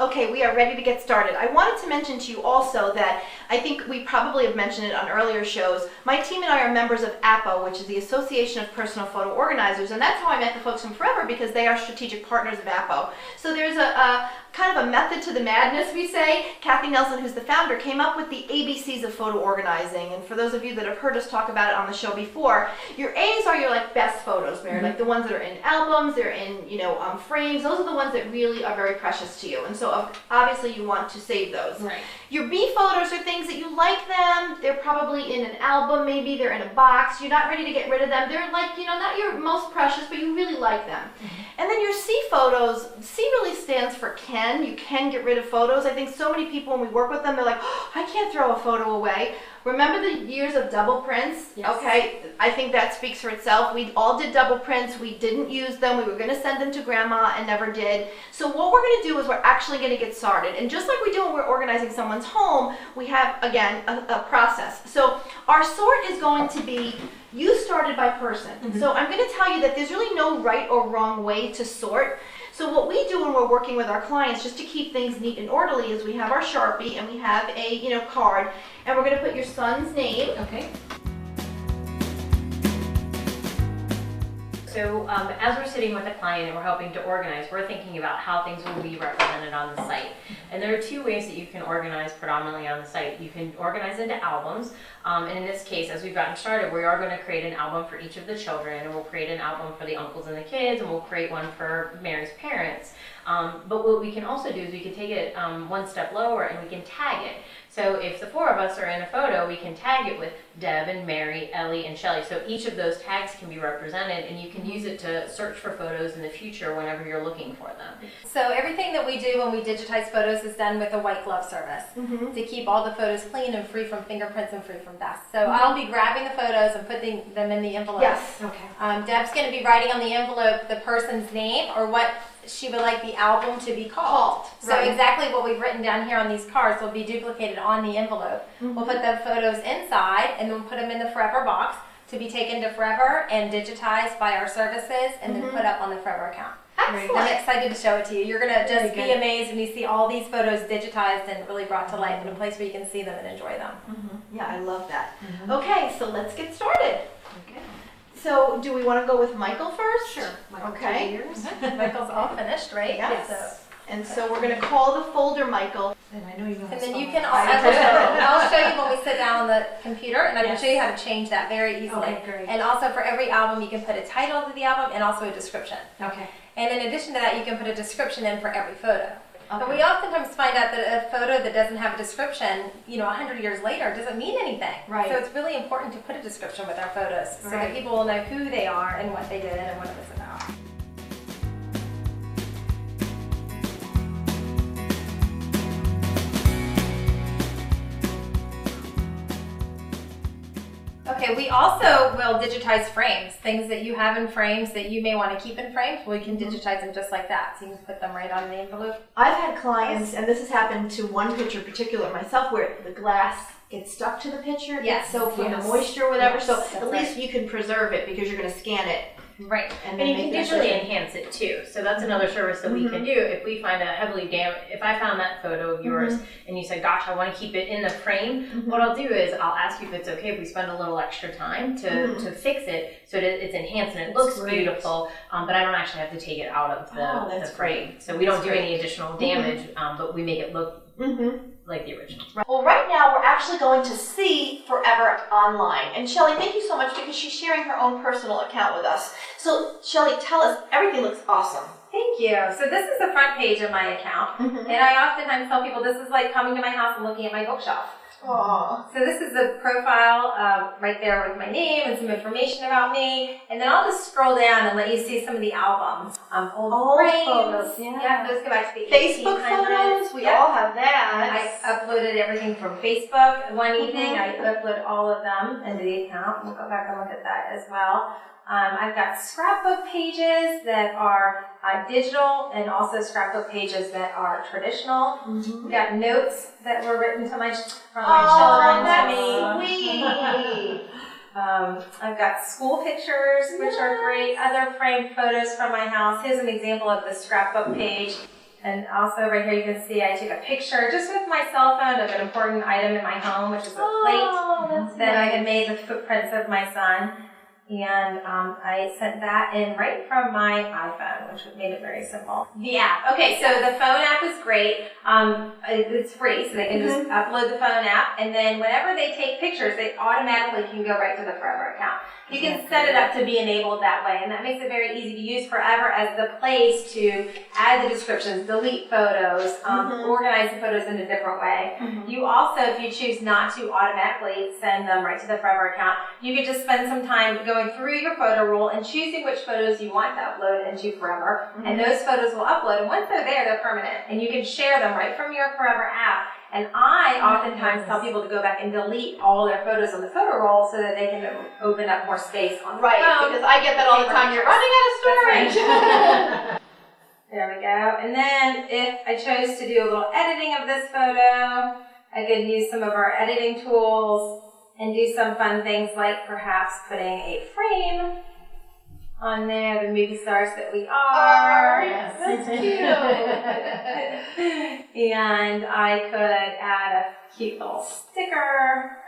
Okay, we are ready to get started. I wanted to mention to you also that I think we probably have mentioned it on earlier shows. My team and I are members of APO, which is the Association of Personal Photo Organizers, and that's how I met the folks from Forever, because they are strategic partners of APO. So there's a kind of a method to the madness, we say. Kathy Nelson, who's the founder, came up with the ABCs of photo organizing. And for those of you that have heard us talk about it on the show before, your A's are your like best photos, Mary, like the ones that are in albums, they're in frames. Those are the ones that really are very precious to you. And so obviously you want to save those. Right. Your B photos are things that you like them. They're probably in an album, maybe they're in a box. You're not ready to get rid of them. They're like, not your most precious, but you really like them. And then your C photos, C really stands for can. You can get rid of photos. I think so many people, when we work with them, they're like, oh, I can't throw a photo away. Remember the years of double prints? Yes. Okay, I think that speaks for itself. We all did double prints. We didn't use them. We were going to send them to grandma and never did. So what we're going to do is we're actually going to get started. And just like we do when we're organizing someone's home, we have, again, a process. So our sort is going to be, you started by person. So I'm going to tell you that there's really no right or wrong way to sort. So what we do when we're working with our clients, just to keep things neat and orderly, is we have our Sharpie and we have a card, and we're going to put your son's name. Okay. So as we're sitting with a client and we're helping to organize, we're thinking about how things will be represented on the site. And there are two ways that you can organize predominantly on the site. You can organize into albums, and in this case, as we've gotten started, we are going to create an album for each of the children, and we'll create an album for the uncles and the kids, and we'll create one for Mary's parents. But what we can also do is we can take it one step lower and we can tag it. So if the four of us are in a photo, we can tag it with Deb and Mary, Ellie and Shelley. So each of those tags can be represented, and you can use it to search for photos in the future whenever you're looking for them. So everything that we do when we digitize photos is done with a white glove service to keep all the photos clean and free from fingerprints and free from dust. So I'll be grabbing the photos and putting them in the envelope. Yes. Okay. Deb's going to be writing on the envelope the person's name or what she would like the album to be called. So exactly what we've written down here on these cards will be duplicated on the envelope. We'll put the photos inside and then we'll put them in the Forever box to be taken to Forever and digitized by our services and then put up on the Forever account. Excellent. I'm excited to show it to you. You're going to just be amazed when you see all these photos digitized and really brought to life in a place where you can see them and enjoy them. Yeah, I love that. Okay, so let's get started. Okay. So do we want to go with Michael first? Sure. Okay. Michael's all finished, right? Yes. So, And so we're going to call the folder Michael. And I know you know and then you can I'll show you when we sit down on the computer, and I can show you how to change that very easily. Okay, great. And also for every album, you can put a title to the album and also a description. Okay. And in addition to that, you can put a description in for every photo. But Okay. we oftentimes find out that a photo that doesn't have a description, 100 years later, doesn't mean anything. Right. So it's really important to put a description with our photos so that people will know who they are and what they did and what it was about. Okay, we also will digitize frames, things that you have in frames that you may want to keep in frames. We can digitize them just like that, so you can put them right on the envelope. I've had clients, and this has happened to one picture in particular myself, where the glass gets stuck to the picture. Yes. So from the moisture or whatever, Yes, so that's at least you can preserve it because you're going to scan it. Right. And And you can make that digitally picture. enhance it too. So that's another service that we can do. If we find a heavily damaged, if I found that photo of yours and you said, gosh, I want to keep it in the frame, what I'll do is I'll ask you if it's okay if we spend a little extra time to fix it so that it's enhanced and it looks beautiful, but I don't actually have to take it out of the frame. So we don't do any additional damage, but we make it look like the original. Well, right now we're actually going to see Forever online. And Shelley, thank you so much because she's sharing her own personal account with us. So Shelley, tell us, everything looks awesome. Thank you. So this is the front page of my account. And I oftentimes tell people this is like coming to my house and looking at my bookshelf. Aww. So this is the profile right there with my name and some information about me. And then I'll just scroll down and let you see some of the albums. Old frames. photos, yeah. Those go back to the Facebook 1800s. photos, we Yep. all have I that. uploaded everything from Facebook one evening. I uploaded all of them into the account. We'll go back and look at that as well. I've got scrapbook pages that are digital and also scrapbook pages that are traditional. We've got notes that were written from my children to me. That's sweet. I've got school pictures, which are great. Other framed photos from my house. Here's an example of the scrapbook page. And also right here you can see I took a picture just with my cell phone of an important item in my home, which is a plate that I had made with footprints of my son. And I sent that in right from my iPhone, which made it very simple. The app. Okay, so the phone app is great. It's free, so they can just upload the phone app. And then whenever they take pictures, they automatically can go right to the Forever account. You can set it up to be enabled that way, and that makes it very easy to use Forever as the place to add the descriptions, delete photos, organize the photos in a different way. You also, if you choose not to automatically send them right to the Forever account, you could just spend some time going through your photo roll and choosing which photos you want to upload into Forever, and those photos will upload, and once they're there, they're permanent, and you can share them right from your Forever app. And I oftentimes tell people to go back and delete all their photos on the photo roll so that they can open up more space on the phone. Because I get that all the time. You're running out of storage. Right. There we go. And then if I chose to do a little editing of this photo, I could use some of our editing tools and do some fun things like perhaps putting a frame on there, the movie stars that we are. Yes, that's cute. And I could add a cute little sticker.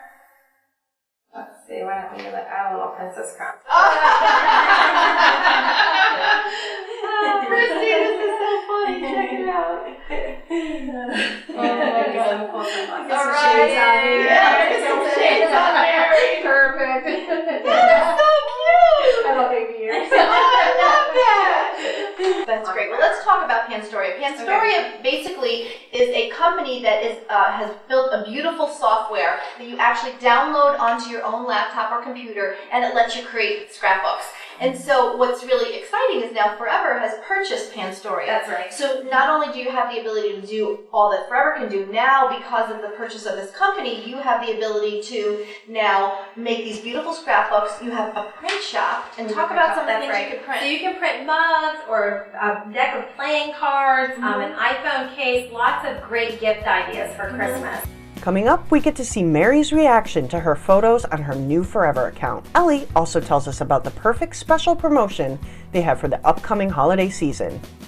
Let's see, why don't we add a little princess crown? Christy, this is so funny. Check it out. All right. Yeah, some shades on there. Perfect. That's so cute. I love baby ears. Oh, I love that. That's great. Well, let's talk about Panstoria. Panstoria basically is a company that has built a beautiful software that you actually download onto your own laptop or computer, and it lets you create scrapbooks. And so what's really exciting is now Forever has purchased Panstoria. That's right. So not only do you have the ability to do all that Forever can do, now because of the purchase of this company, you have the ability to now make these beautiful scrapbooks. You have a print shop, and talk about some of the things you can print. So you can print mugs or a deck of playing cards, an iPhone case, lots of great gift ideas for Christmas. Coming up, we get to see Mary's reaction to her photos on her new Forever account. Ellie also tells us about the perfect special promotion they have for the upcoming holiday season.